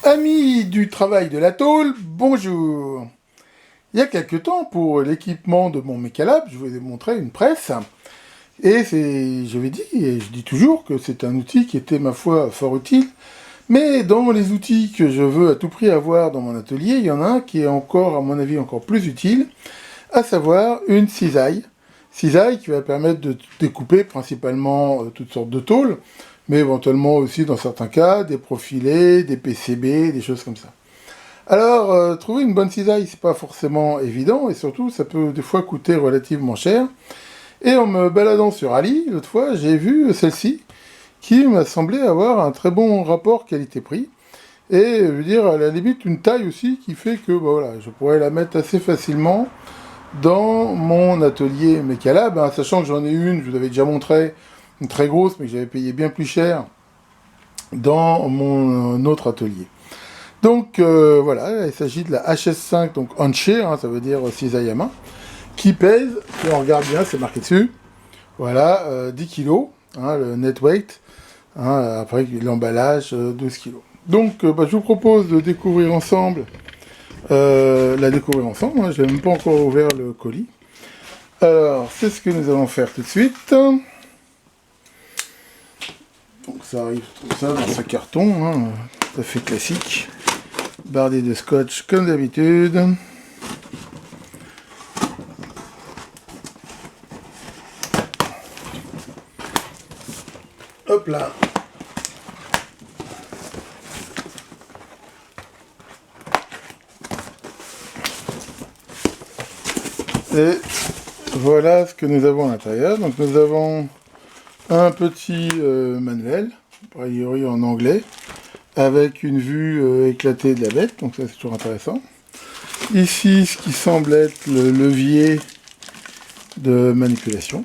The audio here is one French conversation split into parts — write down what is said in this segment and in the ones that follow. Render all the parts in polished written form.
Amis du travail de la tôle, bonjour. Il y a quelques temps, pour l'équipement de mon Mechalab, je vous ai montré une presse. Et j'avais dit, et je dis toujours, que c'est un outil qui était, ma foi, fort utile. Mais dans les outils que je veux à tout prix avoir dans mon atelier, il y en a un qui est encore, à mon avis, encore plus utile, à savoir une cisaille. Cisaille qui va permettre de découper principalement toutes sortes de tôles, mais éventuellement aussi, dans certains cas, des profilés, des PCB, des choses comme ça. Alors, trouver une bonne cisaille, c'est pas forcément évident, et surtout, ça peut des fois coûter relativement cher. Et en me baladant sur Ali, l'autre fois, j'ai vu celle-ci, qui m'a semblé avoir un très bon rapport qualité-prix, et je veux dire, à la limite, une taille aussi qui fait que, bah, voilà, je pourrais la mettre assez facilement dans mon atelier Mechalab, hein, sachant que j'en ai une, je vous avais déjà montré, une très grosse, mais que j'avais payé bien plus cher dans mon autre atelier. Donc voilà, il s'agit de la HS5, donc Hanché, hein, ça veut dire cisaille à main, qui pèse, si on regarde bien, c'est marqué dessus, voilà, 10 kg, hein, le net weight, hein, après l'emballage, 12 kg. Donc bah, je vous propose de découvrir ensemble, la découvrir ensemble, hein, je n'ai même pas encore ouvert le colis. Alors, c'est ce que nous allons faire tout de suite. Donc ça arrive tout ça dans ce carton, hein, tout à fait classique. Bardé de scotch comme d'habitude. Hop là. Et voilà ce que nous avons à l'intérieur. Donc nous avons un petit manuel, a priori en anglais, avec une vue éclatée de la bête, donc ça c'est toujours intéressant. Ici, ce qui semble être le levier de manipulation.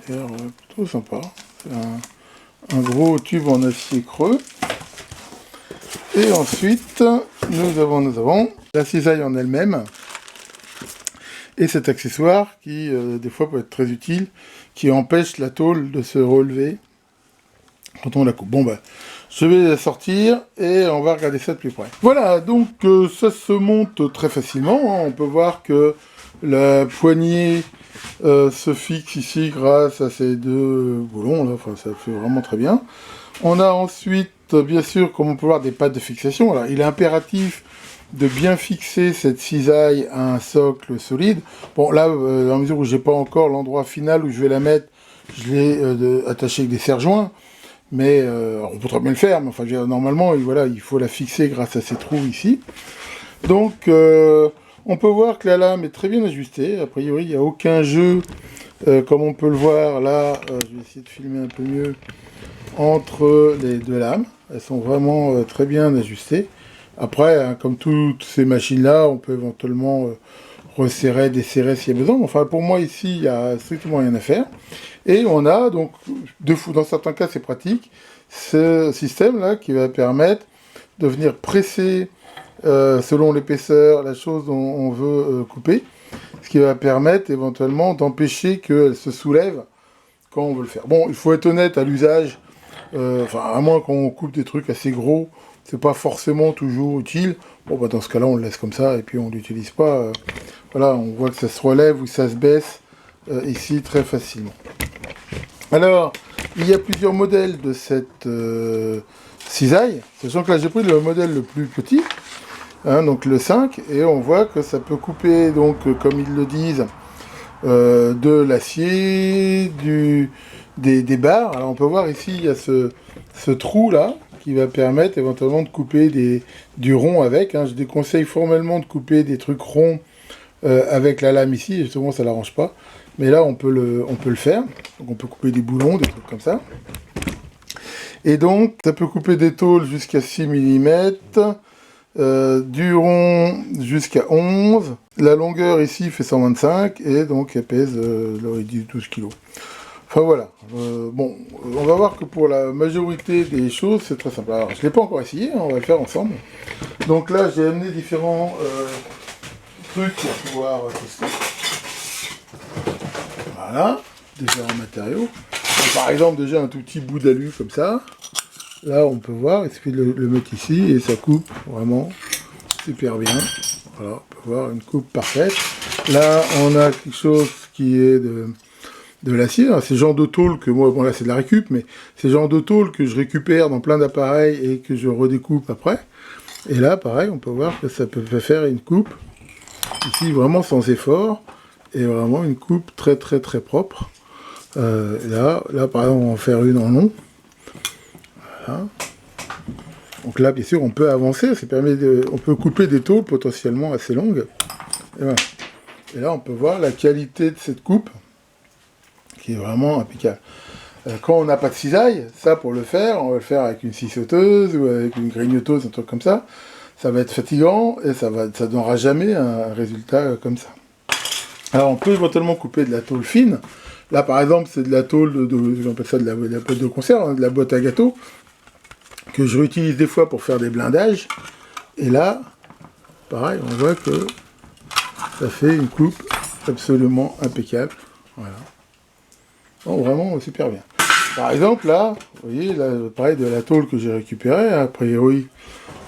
D'ailleurs, plutôt sympa. C'est un gros tube en acier creux. Et ensuite, nous avons la cisaille en elle-même. Et cet accessoire qui, des fois, peut être très utile, qui empêche la tôle de se relever quand on la coupe. Bon, bah, je vais la sortir et on va regarder ça de plus près. Voilà, donc ça se monte très facilement. Hein. On peut voir que la poignée se fixe ici grâce à ces deux boulons. Là. Enfin, ça fait vraiment très bien. On a ensuite, bien sûr, comme on peut voir, des pattes de fixation. Alors, il est impératif de bien fixer cette cisaille à un socle solide. Bon, là, dans la mesure où j'ai pas encore l'endroit final où je vais la mettre, je l'ai attaché avec des serre-joints. Mais on peut très bien le faire, mais enfin, normalement, voilà, il faut la fixer grâce à ces trous ici. Donc, on peut voir que la lame est très bien ajustée. A priori, il n'y a aucun jeu, comme on peut le voir là. Je vais essayer de filmer un peu mieux entre les deux lames. Elles sont vraiment très bien ajustées. Après, hein, comme toutes ces machines-là, on peut éventuellement resserrer, desserrer s'il y a besoin. Enfin, pour moi, ici, il n'y a strictement rien à faire. Et on a donc, dans certains cas, c'est pratique, ce système-là qui va permettre de venir presser, selon l'épaisseur, la chose dont on veut couper, ce qui va permettre éventuellement d'empêcher qu'elle se soulève quand on veut le faire. Bon, il faut être honnête à l'usage, enfin, à moins qu'on coupe des trucs assez gros, c'est pas forcément toujours utile. Bon, bah, dans ce cas-là, on le laisse comme ça, et puis on l'utilise pas. Voilà, on voit que ça se relève ou ça se baisse ici très facilement. Alors, il y a plusieurs modèles de cette cisaille, sachant que là j'ai pris le modèle le plus petit, hein, donc le 5, et on voit que ça peut couper, donc comme ils le disent, de l'acier, des barres. Alors on peut voir ici, il y a ce trou là, qui va permettre éventuellement de couper du rond avec. Hein. Je déconseille formellement de couper des trucs ronds avec la lame ici, justement ça l'arrange pas. Mais là, on peut le faire. Donc, on peut couper des boulons, des trucs comme ça. Et donc, ça peut couper des tôles jusqu'à 6 mm, du rond jusqu'à 11. La longueur ici fait 125, et donc elle pèse 12 kg. Enfin voilà. Bon, on va voir que pour la majorité des choses, c'est très simple. Alors, je ne l'ai pas encore essayé, hein, on va le faire ensemble. Donc là, j'ai amené différents trucs pour pouvoir tester. Voilà, différents matériaux. Donc, par exemple, déjà un tout petit bout d'alu comme ça. là on peut voir, il suffit de le mettre ici et ça coupe vraiment super bien. Voilà, on peut voir une coupe parfaite. Là on a quelque chose qui est de l'acier, c'est le genre de tôle que moi, bon là c'est de la récup, mais c'est le genre de tôle que je récupère dans plein d'appareils et que je redécoupe après. Et là pareil, on peut voir que ça peut faire une coupe, ici vraiment sans effort, et vraiment une coupe très très très propre. Là par exemple on va en faire une en long. Voilà. Donc là bien sûr on peut avancer, on peut couper des tôles potentiellement assez longues. Et, voilà. Et là on peut voir la qualité de cette coupe, qui est vraiment impeccable. Quand on n'a pas de cisaille, ça pour le faire, on va le faire avec une scie sauteuse ou avec une grignoteuse, un truc comme ça. Ça va être fatigant et ça donnera jamais un résultat comme ça. Alors on peut éventuellement couper de la tôle fine. Là par exemple c'est de la tôle, j'appelle ça de la boîte de conserve, hein, de la boîte à gâteaux, que je réutilise des fois pour faire des blindages. Et là, pareil, on voit que ça fait une coupe absolument impeccable. Voilà. Bon, vraiment super bien. Par exemple, là, vous voyez, là, pareil, de la tôle que j'ai récupérée, a priori,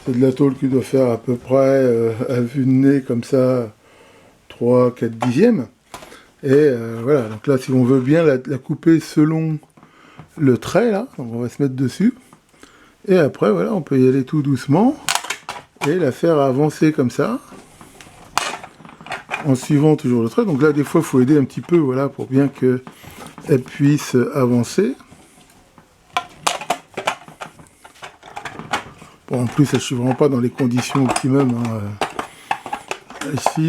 c'est de la tôle qui doit faire à peu près, à vue de nez, comme ça, 3-4 dixièmes. Et voilà, donc là, si on veut bien la couper selon le trait, là, donc on va se mettre dessus. Et après, voilà, on peut y aller tout doucement, et la faire avancer comme ça, en suivant toujours le trait. Donc là, des fois, il faut aider un petit peu, voilà, pour bien qu'elle puisse avancer. Bon, en plus, je ne suis vraiment pas dans les conditions optimum ici,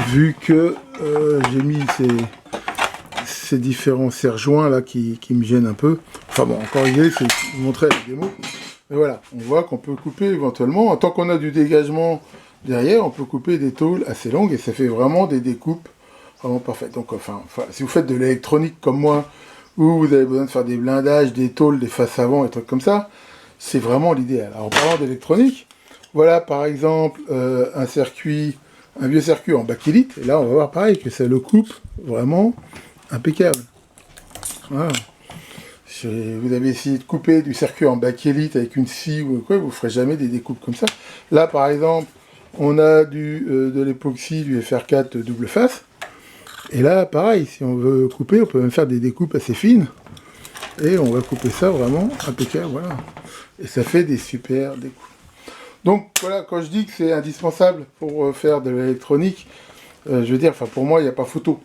vu que j'ai mis ces différents serre-joints là qui me gênent un peu. Enfin bon, encore l'idée, c'est de vous montrer la démo. Mais voilà, on voit qu'on peut couper éventuellement. Tant qu'on a du dégagement derrière, on peut couper des tôles assez longues et ça fait vraiment des découpes vraiment parfaites. Donc, enfin, si vous faites de l'électronique comme moi, où vous avez besoin de faire des blindages, des tôles, des faces avant, des trucs comme ça, c'est vraiment l'idéal. Alors en parlant d'électronique, voilà par exemple un vieux circuit en bakélite, et là on va voir pareil que ça le coupe vraiment impeccable. Voilà. Vous avez essayé de couper du circuit en bakélite avec une scie ou quoi, vous ne ferez jamais des découpes comme ça. Là par exemple, on a de l'époxy, du FR4 double face, et là pareil, si on veut couper, on peut même faire des découpes assez fines, et on va couper ça vraiment impeccable, voilà. Et ça fait des super découpes. Donc voilà, quand je dis que c'est indispensable pour faire de l'électronique, je veux dire, enfin pour moi, il n'y a pas photo.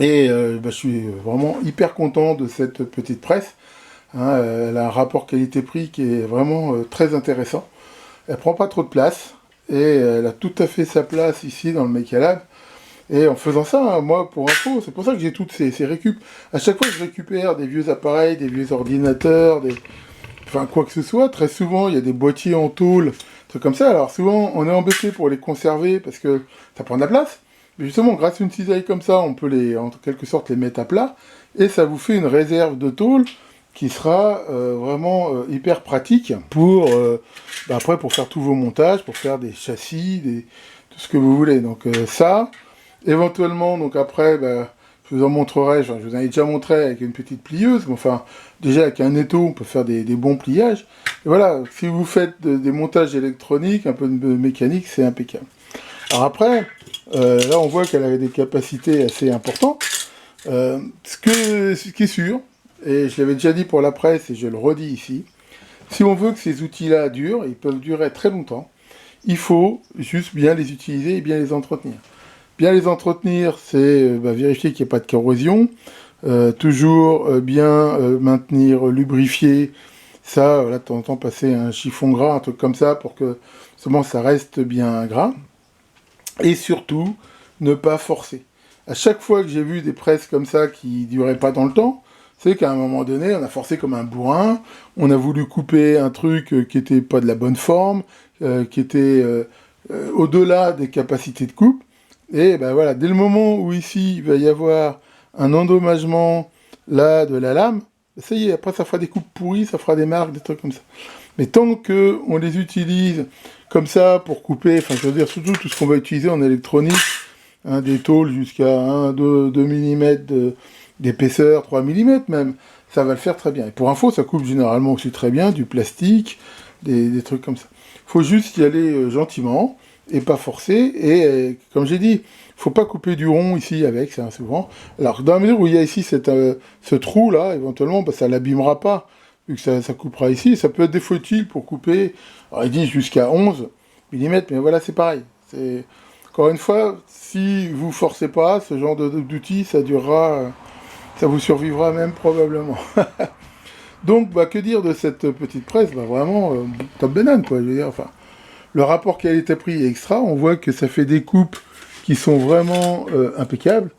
Et je suis vraiment hyper content de cette petite presse. Hein, elle a un rapport qualité-prix qui est vraiment très intéressant. Elle prend pas trop de place et elle a tout à fait sa place ici dans le Mecha Lab. Et en faisant ça, hein, moi, pour info, c'est pour ça que j'ai toutes ces récup. À chaque fois que je récupère des vieux appareils, des vieux ordinateurs, enfin quoi que ce soit, très souvent il y a des boîtiers en tôle, trucs comme ça. Alors souvent on est embêté pour les conserver parce que ça prend de la place. Mais justement, grâce à une cisaille comme ça, on peut en quelque sorte les mettre à plat et ça vous fait une réserve de tôle qui sera vraiment hyper pratique pour après pour faire tous vos montages, pour faire des châssis, tout ce que vous voulez. Donc ça, éventuellement, donc après, je vous en montrerai, je vous en ai déjà montré avec une petite plieuse, mais enfin, déjà avec un étau, on peut faire des bons pliages. Et voilà, si vous faites des montages électroniques, un peu de mécanique, c'est impeccable. Alors après, là on voit qu'elle a des capacités assez importantes. Ce qui est sûr, et je l'avais déjà dit pour la presse, et je le redis ici, si on veut que ces outils-là durent, ils peuvent durer très longtemps, il faut juste bien les utiliser et bien les entretenir. Bien les entretenir, c'est vérifier qu'il n'y a pas de corrosion, toujours bien maintenir lubrifié, ça, là, de temps en temps, passer un chiffon gras, un truc comme ça, pour que seulement ça reste bien gras. Et surtout, ne pas forcer. À chaque fois que j'ai vu des presses comme ça qui duraient pas dans le temps, c'est qu'à un moment donné, on a forcé comme un bourrin, on a voulu couper un truc qui était pas de la bonne forme, qui était au-delà des capacités de coupe. Et ben voilà, dès le moment où ici, il va y avoir un endommagement là de la lame, ça y est, après ça fera des coupes pourries, ça fera des marques, des trucs comme ça. Mais tant qu'on les utilise comme ça pour couper, enfin je veux dire surtout tout ce qu'on va utiliser en électronique, hein, des tôles jusqu'à 1, 2 mm d'épaisseur, 3 mm même, ça va le faire très bien. Et pour info, ça coupe généralement aussi très bien du plastique, des trucs comme ça. Faut juste y aller gentiment et pas forcer. Et comme j'ai dit, faut pas couper du rond ici avec, ça souvent. Alors dans la mesure où il y a ici ce trou là, éventuellement, bah, ça l'abîmera pas, vu que ça coupera ici. Ça peut être des fois utile pour couper, alors ils disent jusqu'à 11 mm, mais voilà, c'est pareil. C'est encore une fois, si vous forcez pas, ce genre d'outil, ça durera, ça vous survivra même probablement. Donc, bah, que dire de cette petite presse? Bah, vraiment, top banane, quoi. Je veux dire, enfin, le rapport qualité-prix est extra. On voit que ça fait des coupes qui sont vraiment impeccables.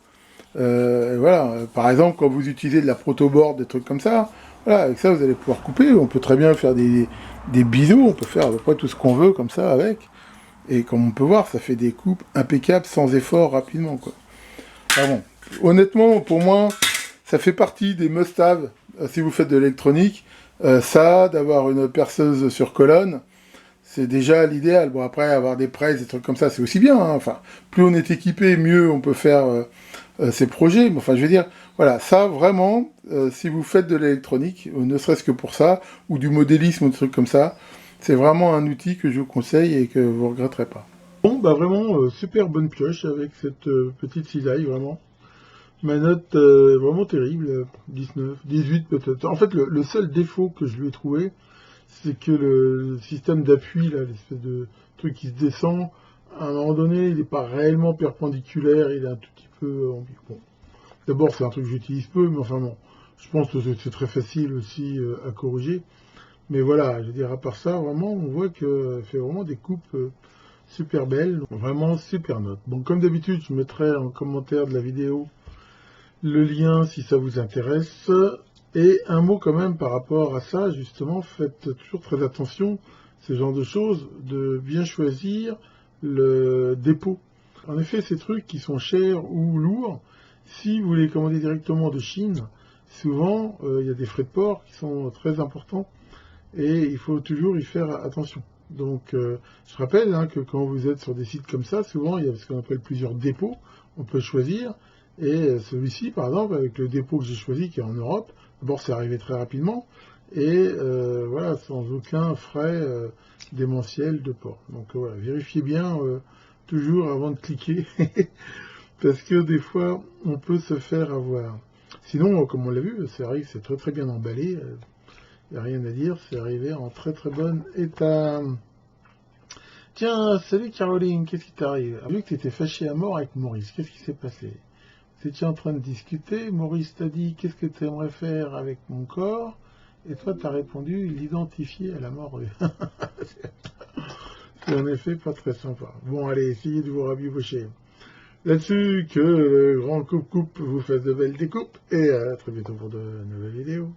Voilà. Par exemple, quand vous utilisez de la protoboard, des trucs comme ça, voilà, avec ça, vous allez pouvoir couper. On peut très bien faire des biseaux. On peut faire à peu près tout ce qu'on veut comme ça avec. Et comme on peut voir, ça fait des coupes impeccables sans effort rapidement, quoi. Ah bon. Honnêtement, pour moi, ça fait partie des must-have si vous faites de l'électronique. Ça, d'avoir une perceuse sur colonne, c'est déjà l'idéal. Bon, après, avoir des presses, des trucs comme ça, c'est aussi bien, hein. Enfin, plus on est équipé, mieux on peut faire ces projets. Mais, enfin, je veux dire, voilà, ça, vraiment, si vous faites de l'électronique, ne serait-ce que pour ça, ou du modélisme ou des trucs comme ça, c'est vraiment un outil que je vous conseille et que vous ne regretterez pas. Bon, bah vraiment, super bonne pioche avec cette petite cisaille, vraiment. Ma note vraiment terrible, 19, 18 peut-être. En fait, le seul défaut que je lui ai trouvé, c'est que le système d'appui, là, l'espèce de truc qui se descend, à un moment donné, il n'est pas réellement perpendiculaire, il est un tout petit peu ambigu. Bon, d'abord, c'est un truc que j'utilise peu, mais enfin bon, je pense que c'est très facile aussi à corriger. Mais voilà, je veux dire, à part ça, vraiment, on voit que fait vraiment des coupes super belles, vraiment super note. Bon, comme d'habitude, je mettrai en commentaire de la vidéo le lien si ça vous intéresse. Et un mot quand même par rapport à ça, justement, faites toujours très attention, ce genre de choses, de bien choisir le dépôt. En effet, ces trucs qui sont chers ou lourds, si vous les commandez directement de Chine, souvent, il y a des frais de port qui sont très importants et il faut toujours y faire attention. Donc, je rappelle que quand vous êtes sur des sites comme ça, souvent, il y a ce qu'on appelle plusieurs dépôts, on peut choisir. Et celui-ci, par exemple, avec le dépôt que j'ai choisi, qui est en Europe, d'abord c'est arrivé très rapidement, et voilà, sans aucun frais démentiel de port. Donc voilà, vérifiez bien toujours avant de cliquer, parce que des fois, on peut se faire avoir. Sinon, comme on l'a vu, c'est arrivé, c'est très très bien emballé, il n'y a rien à dire, c'est arrivé en très très bon état. Tiens, salut Caroline, qu'est-ce qui t'arrive? J'ai vu que tu étais fâché à mort avec Maurice, qu'est-ce qui s'est passé? Vous étiez en train de discuter, Maurice t'a dit qu'est-ce que tu aimerais faire avec mon corps, et toi t'as répondu l'identifier à la morue. C'est en effet pas très sympa. Bon allez, essayez de vous rabibocher. Là-dessus, que le grand coupe-coupe vous fasse de belles découpes, et à très bientôt pour de nouvelles vidéos.